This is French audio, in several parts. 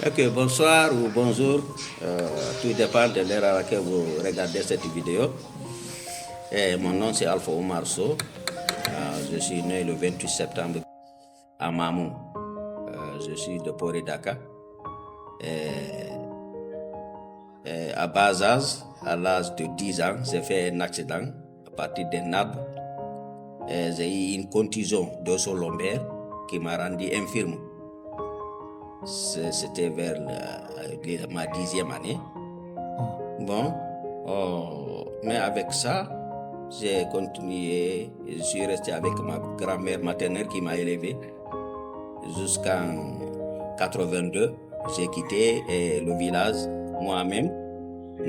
Ok, bonsoir ou bonjour. Tout dépend de l'heure à laquelle vous regardez cette vidéo. Mon nom c'est Alpha Omar Sow. Je suis né le 28 septembre à Mamou. Je suis de Pori-Daka. À bas âge, à l'âge de 10 ans, j'ai fait un accident à partir d'un arbre. J'ai eu une contusion d'os lombaire qui m'a rendu infirme. C'était vers ma 10e année. Bon, mais avec ça, j'ai continué. Je suis resté avec ma grand-mère maternelle qui m'a élevé jusqu'en 82. J'ai quitté le village moi-même.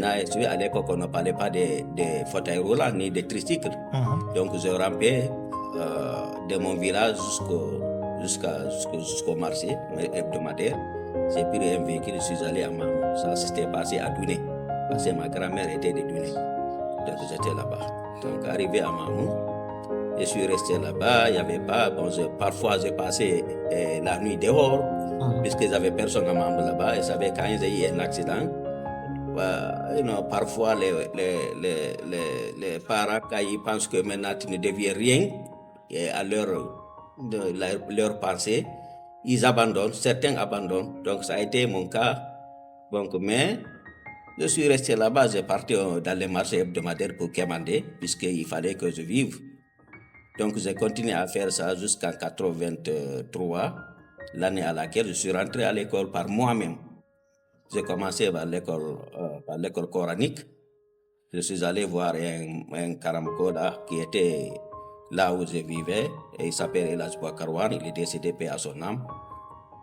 À l'époque, on ne parlait pas de fauteuils roulants ni de tricycles. Donc, je rampais de mon village jusqu'au marché hebdomadaire. J'ai pris un véhicule, je suis allé à Mamou. Ça s'était passé à Douné, parce que ma grand-mère était de Douné. Donc, j'étais là-bas. Donc, arrivé à Mamou, je suis resté là-bas. Il n'y avait pas. Bon, parfois, j'ai passé la nuit dehors, puisque j'avais personne à Mamou là-bas. Et savais quand il y a eu un accident. Parfois, les parents, quand ils pensent que maintenant tu ne deviens rien, et à leur pensée, ils abandonnent, certains abandonnent. Donc, ça a été mon cas. Donc, mais je suis resté là-bas, j'ai parti dans les marchés hebdomadaires pour commander, puisqu'il fallait que je vive. Donc, j'ai continué à faire ça jusqu'en 83, l'année à laquelle je suis rentré à l'école par moi-même. J'ai commencé par l'école coranique. Je suis allé voir un Karamkoda qui était là où je vivais. Et il s'appelle Elhadj Boubacar. Il est décédé, paix à son âme.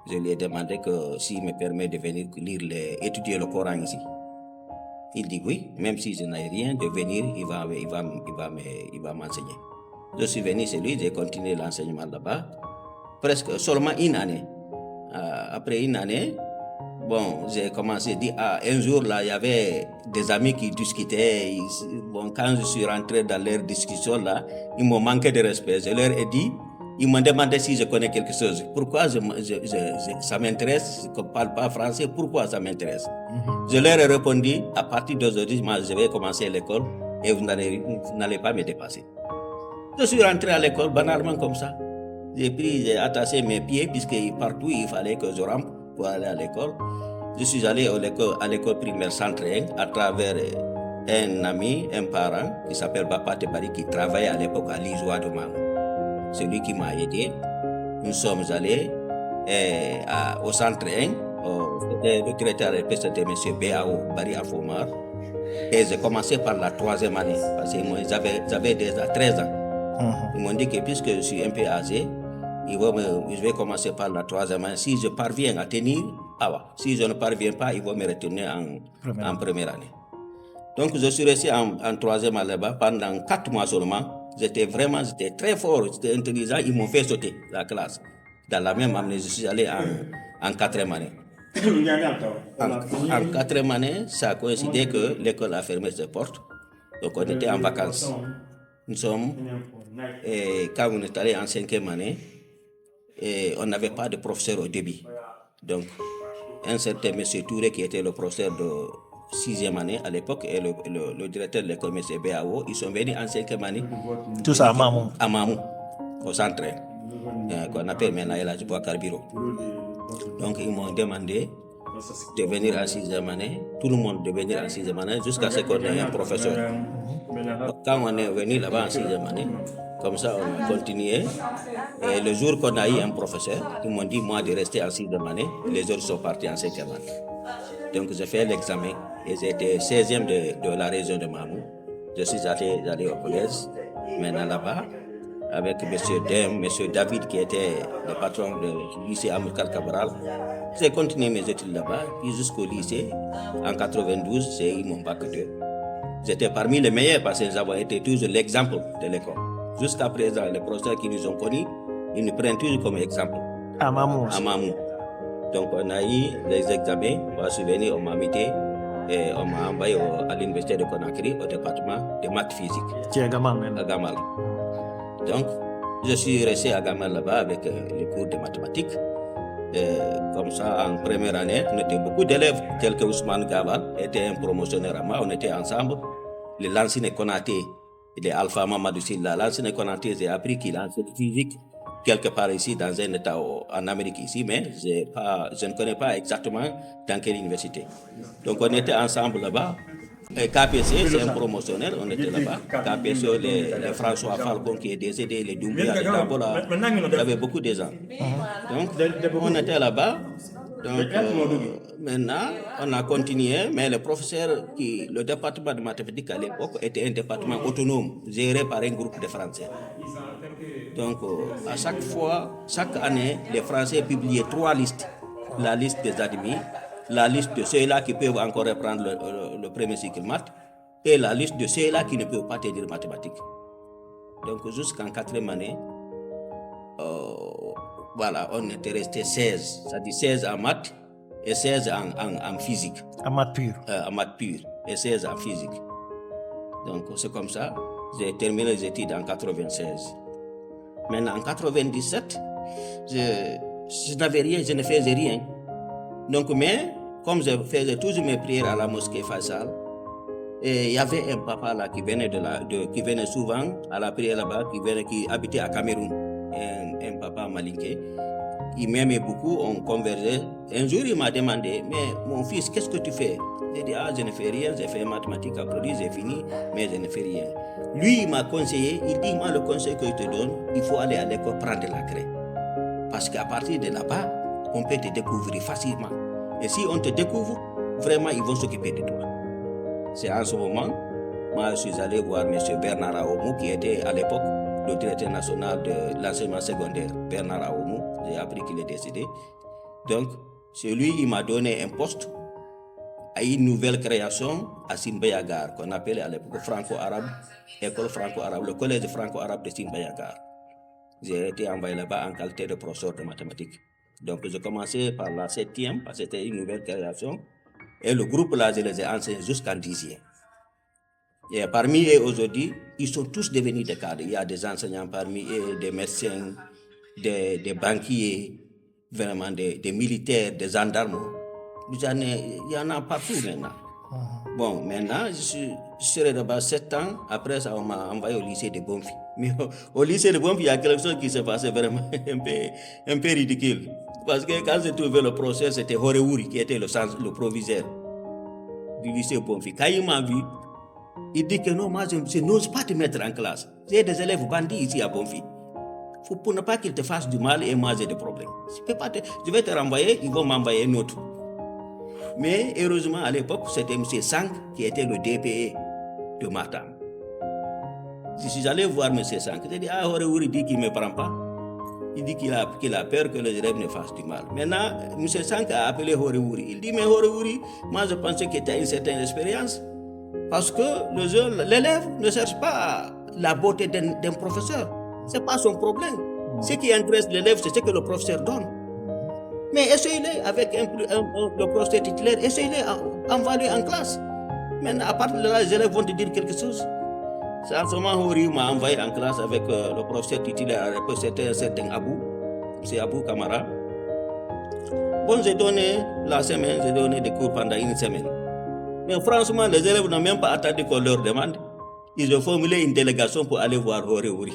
Je lui ai demandé que s'il me permet de venir étudier le Coran ici. Il dit oui, même si je n'ai rien, de venir, il va m'enseigner. Je suis venu chez lui, j'ai continué l'enseignement là-bas. Presque seulement une année. Après une année, bon, j'ai commencé à dire, un jour là, il y avait des amis qui discutaient. Quand je suis rentré dans leur discussion là, ils m'ont manqué de respect. Je leur ai dit, ils m'ont demandé si je connais quelque chose. Pourquoi ça m'intéresse, je ne parle pas français, pourquoi ça m'intéresse? Je leur ai répondu, à partir d'aujourd'hui, je vais commencer l'école et vous n'allez pas me dépasser. Je suis rentré à l'école banalement comme ça. J'ai attaché mes pieds puisque partout il fallait que je rampe pour aller à l'école. Je suis allé à l'école primaire Centre à travers un ami, un parent qui s'appelle Bapa Tebari qui travaillait à l'époque à l'Isoa de Mamou. C'est lui qui m'a aidé. Nous sommes allés au Centre 1. Le directeur c'était M. B.A.O. Bari Afomar. Et j'ai commencé par la 3e année parce que j'avais déjà 13 ans. Ils m'ont dit que puisque je suis un peu âgé, je vais commencer par la 3e année. Si je parviens à tenir, si je ne parviens pas, ils vont me retourner en première année. Donc je suis resté en 3e année là-bas pendant 4 mois seulement. J'étais très fort, j'étais intelligent. Ils m'ont fait sauter la classe. Dans la même année, je suis allé en 4e année. En 4e année, ça a coïncidé que l'école a fermé ses portes. Donc on était en vacances. Quand on est allé en 5e année, on n'avait pas de professeur au début. Donc, un certain M. Touré, qui était le professeur de 6e année à l'époque, et le directeur de l'école, M. B.A.O., ils sont venus en 5e année. Tout ça à Mamou. À Mamou, au centre, qu'on appelle maintenant Elhadj Boubacar Biro. Donc, ils m'ont demandé de venir en 6e année, tout le monde de venir en 6e année, jusqu'à ce qu'on ait un professeur. Quand on est venu là-bas en 6e année, comme ça on a continué. Et le jour qu'on a eu un professeur, ils m'ont dit moi de rester en 6e année, les autres sont partis en 5e année. Donc j'ai fait l'examen et j'étais 16e de la région de Mamou. Je suis allé au collège, maintenant là-bas, avec M. David qui était le patron du lycée Amilcar Cabral. J'ai continué mes études là-bas, puis jusqu'au lycée. En 92, j'ai eu mon bac 2. J'étais parmi les meilleurs parce que nous avons été toujours l'exemple de l'école. Jusqu'à présent, les professeurs qui nous ont connus, ils nous prennent toujours comme exemple. À Mamou. À Mamou. Donc on a eu les examens, on suis venu, on m'a invité et on m'a envoyé à l'université de Conakry au département de maths physique. Qui est à Gamal À Gamal. Donc je suis resté à Gamal là-bas avec les cours de mathématiques. Comme ça, en première année, on était beaucoup d'élèves, tels que Ousmane Gabal était un promotionnaire à moi, on était ensemble. Les Lansine Konaté et les Alpha Mamadou Silla. Lansine Konaté, j'ai appris qu'il enseigne physique quelque part ici, dans un état en Amérique ici, mais je ne connais pas exactement dans quelle université. Donc on était ensemble là-bas. Et KPC, c'est un promotionnaire, on était là-bas. KPC, les François Falcon qui est décédé, les Doumbia, les Dambola, il y avait beaucoup de gens. Donc on était là-bas. Donc maintenant, on a continué, mais le professeur, le département de mathématiques à l'époque était un département autonome, géré par un groupe de Français. Donc à chaque fois, chaque année, les Français publiaient 3 listes. La liste des admis, la liste de ceux-là qui peuvent encore reprendre le premier cycle maths, et la liste de ceux-là qui ne peuvent pas tenir mathématiques. Donc jusqu'en 4e année, voilà, on était resté 16, c'est-à-dire 16 en maths et 16 en physique. En maths pure. En maths pure et 16 en physique. Donc c'est comme ça, j'ai terminé les études en 96. Maintenant en 97, je n'avais rien, je ne faisais rien. Donc mais, comme je faisais toujours mes prières à la mosquée Faisal, et il y avait un papa là qui venait qui venait souvent à la prière là-bas, qui habitait à Cameroun, un papa malinké. Il m'aimait beaucoup, on conversait. Un jour, il m'a demandé, mais mon fils, qu'est-ce que tu fais? J'ai dit, je ne fais rien, j'ai fait mathématiques après, j'ai fini, mais je ne fais rien. Lui, il m'a conseillé, il dit, moi, le conseil que je te donne, il faut aller à l'école prendre la craie. Parce qu'à partir de là-bas, on peut te découvrir facilement. Et si on te découvre, vraiment, ils vont s'occuper de toi. C'est en ce moment, moi, je suis allé voir M. Bernard Aomou, qui était à l'époque le directeur national de l'enseignement secondaire, Bernard Aomou. J'ai appris qu'il est décédé. Donc, c'est lui, il m'a donné un poste à une nouvelle création à Simbayagar, qu'on appelait à l'époque franco-arabe, école franco-arabe, le collège franco-arabe de Simbayagar. J'ai été envoyé là-bas en qualité de professeur de mathématiques. Donc, j'ai commencé par la 7e, parce que c'était une nouvelle création. Et le groupe là, je les ai enseignés jusqu'en 10e. Et parmi eux aujourd'hui, ils sont tous devenus des cadres. Il y a des enseignants parmi eux, des médecins, des banquiers, vraiment des militaires, des gendarmes. Il y en a partout maintenant. Bon, maintenant, je serai là-bas 7 ans. Après ça, on m'a envoyé au lycée de Bonfi. Mais au lycée de Bonfi, il y a quelque chose qui s'est passé vraiment un peu ridicule. Parce que quand j'ai trouvé le professeur, c'était Horeouri qui était le proviseur du lycée Bonfi. Quand il m'a vu, il dit que non, moi je n'ose pas te mettre en classe. J'ai des élèves bandits ici à Bonfi. Pour ne pas qu'ils te fassent du mal et moi j'ai des problèmes. Je vais te renvoyer, ils vont m'envoyer un autre. Mais heureusement, à l'époque, c'était M. Sank qui était le DPE de Matam. Je suis allé voir M. Sank. J'ai dit, Horeouri dit qu'il ne me prend pas. Il dit qu'il a peur que les élèves ne fassent du mal. Maintenant, M. Sank a appelé Horeouri. Il dit, mais Horeouri, moi je pensais que tu as une certaine expérience. Parce que l'élève ne cherche pas la beauté d'un professeur. Ce n'est pas son problème. Ce qui intéresse l'élève, c'est ce que le professeur donne. Mais essayez-le avec le professeur titulaire, essayez-le, envoie-le en classe. Maintenant, à partir de là, les élèves vont te dire quelque chose. C'est en ce moment où il m'a envoyé en classe avec le professeur titulaire, à l'époque c'était un certain Abou, c'est Abou Kamara. Bon, j'ai donné la semaine, j'ai donné des cours pendant une semaine. Mais franchement, les élèves n'ont même pas attendu qu'on leur demande. Ils ont formulé une délégation pour aller voir Horeouri.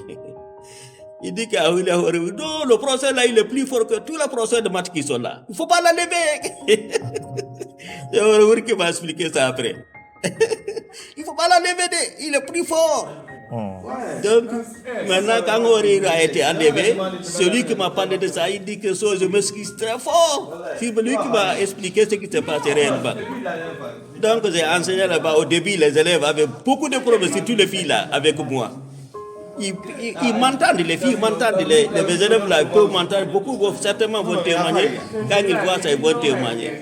Il dit qu'à Horeouri, non, le professeur là, il est plus fort que tous les professeurs de maths qui sont là. Il ne faut pas l'enlever. C'est Horeouri qui m'a expliqué ça après. Il ne faut pas l'enlever, il est plus fort. Donc, maintenant, quand Horeouri a été enlevé, celui qui m'a parlé de ça, il dit que je m'excuse très fort. C'est lui qui m'a expliqué ce qui s'est passé réellement. Donc, j'ai enseigné là-bas. Au début, les élèves avaient beaucoup de problèmes, surtout les filles là, avec moi. Ils m'entendent, les filles m'entendent, les élèves là, ils peuvent m'entendre. Beaucoup certainement vont témoigner. Quand ils voient ça, ils vont témoigner.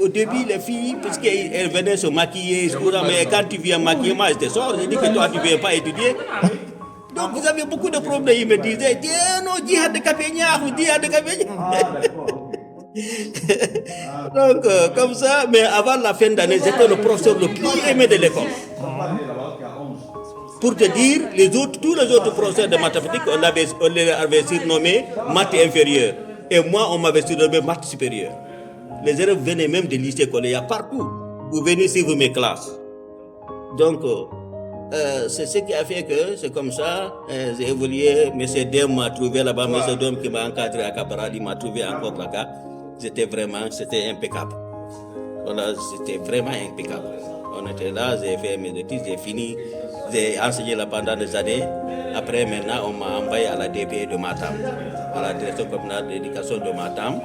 Au début, les filles, parce qu'elles venaient se maquiller, mais quand tu viens maquiller, moi, je te sors, je dis que toi, tu ne viens pas étudier. Donc, vous avez beaucoup de problèmes. Ils me disaient, non, djihad de Kapenya, djihad de Kapenya. Donc, comme ça, mais avant la fin d'année, j'étais le professeur le plus aimé de l'école. Pour te dire, tous les autres professeurs de mathématiques, on les avait surnommés maths inférieurs. Et moi, on m'avait surnommé maths supérieur. Les élèves venaient même des lycées collèges, partout. Vous venez suivre mes classes. Donc, c'est ce qui a fait que c'est comme ça, j'ai évolué. M. Dem m'a trouvé là-bas, M. Dem qui m'a encadré à Cabral, il m'a trouvé encore là-bas. C'était impeccable. Voilà, c'était vraiment impeccable. On était là, j'ai fait mes études, j'ai fini, j'ai enseigné là pendant des années. Après, maintenant, on m'a envoyé à la DPE de Matam, à la direction communale d'éducation de Matam,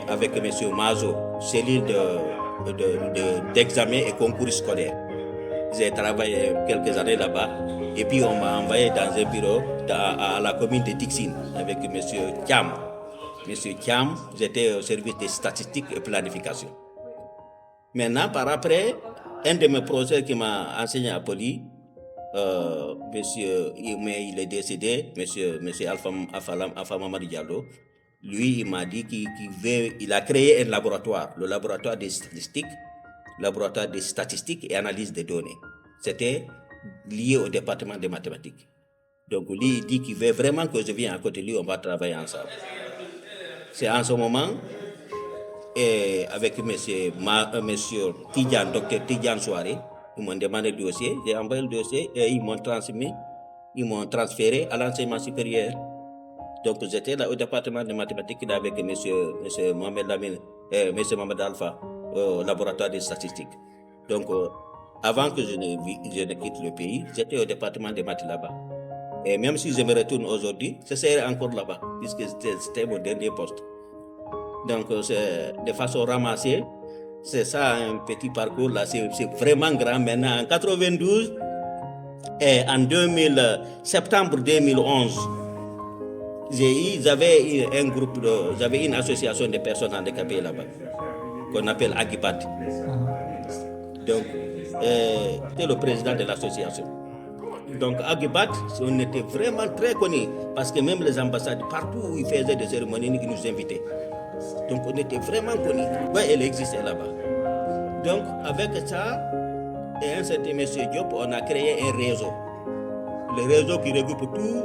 avec M. Mazo, cellule d'examen et concours scolaire. J'ai travaillé quelques années là-bas et puis on m'a envoyé dans un bureau à la commune de Tixine avec M. Thiam. M. Thiam, j'étais au service des statistiques et planification. Maintenant, par après, un de mes professeurs qui m'a enseigné à Poli, mais il est décédé, monsieur Alpha Mamadou Diallo, lui, il m'a dit qu'il a créé un laboratoire, le laboratoire des statistiques et analyse des données. C'était lié au département des mathématiques. Donc lui, il dit qu'il veut vraiment que je vienne à côté de lui, on va travailler ensemble. C'est en ce moment, et avec monsieur Tidjane, docteur Tidjane Soare, ils m'ont demandé le dossier, j'ai envoyé le dossier et ils m'ont transféré à l'enseignement supérieur. Donc j'étais là au département de mathématiques avec monsieur Mohamed Lamine et monsieur Mohamed Alpha au laboratoire des statistiques. Donc avant que je ne quitte le pays, j'étais au département des maths là-bas. Et même si je me retourne aujourd'hui, je serai encore là-bas, puisque c'était mon dernier poste. Donc c'est de façon ramassée, c'est ça un petit parcours là, c'est vraiment grand. Maintenant en 92 et en septembre 2011, j'avais une association de personnes handicapées là-bas, qu'on appelle Agibat. Donc, j'étais le président de l'association. Donc, Agibat, on était vraiment très connus, parce que même les ambassades, partout où ils faisaient des cérémonies, ils nous invitaient. Donc, on était vraiment connus. Oui, elle existait là-bas. Donc, avec ça, et un certain monsieur Diop, on a créé un réseau. Le réseau qui regroupe tout